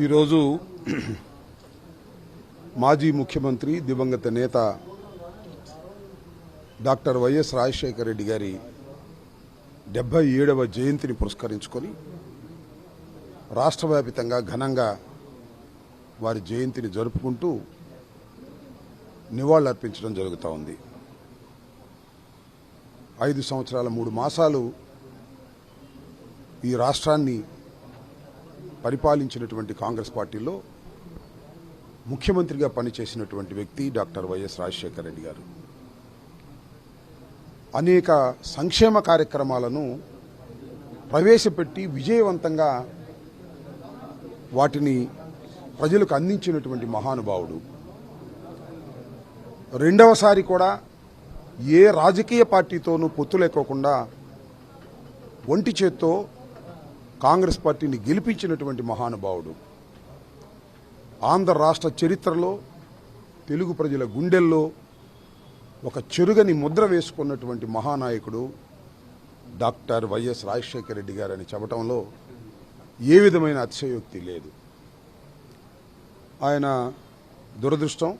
ఈరోజు మాజీ ముఖ్యమంత్రి దివంగత నేత డాక్టర్ వైఎస్ రాజశేఖర రెడ్డి గారి 77వ జయంతిని పురస్కరించుకొని రాష్ట్రవ్యాప్తంగా ఘనంగా వారి జయంతిని జరుపుకుంటూ నివాళులర్పించడం జరుగుతూ ఉంది. 5 సంవత్సరాల 3 మాసాలు ఈ రాష్ట్రాన్ని పరిపాలించినటువంటి కాంగ్రెస్ పార్టీలో ముఖ్యమంత్రిగా పనిచేసినటువంటి వ్యక్తి డాక్టర్ వైఎస్ రాజశేఖర రెడ్డి గారు. అనేక సంక్షేమ కార్యక్రమాలను ప్రవేశపెట్టి విజయవంతంగా వాటిని ప్రజలకు అందించినటువంటి మహానుభావుడు. రెండవసారి కూడా ఏ రాజకీయ పార్టీతోనూ పొత్తు లేకోకుండా ఒంటి చేత్తో కాంగ్రెస్ పార్టీని గెలిపించినటువంటి మహానుభావుడు. ఆంధ్ర రాష్ట్ర చరిత్రలో తెలుగు ప్రజల గుండెల్లో ఒక చెరుగని ముద్ర వేసుకున్నటువంటి మహానాయకుడు డాక్టర్ వైఎస్ రాజశేఖర రెడ్డి గారని చెప్పడంలో ఏ విధమైన అతిశయోక్తి లేదు. ఆయన దురదృష్టం,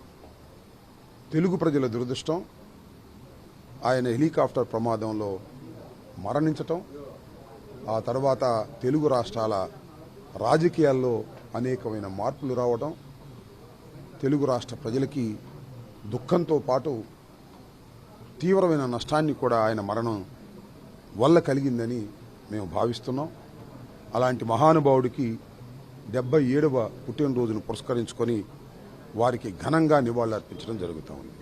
తెలుగు ప్రజల దురదృష్టం, ఆయన హెలికాప్టర్ ప్రమాదంలో మరణించటం, ఆ తర్వాత తెలుగు రాష్ట్రాల రాజకీయాల్లో అనేకమైన మార్పులు రావడం, తెలుగు రాష్ట్ర ప్రజలకి దుఃఖంతో పాటు తీవ్రమైన నష్టాన్ని కూడా ఆయన మరణం వల్ల కలిగిందని మేము భావిస్తున్నాం. అలాంటి మహానుభావుడికి 77వ పుట్టినరోజును పురస్కరించుకొని వారికి ఘనంగా నివాళులర్పించడం జరుగుతూ ఉంది.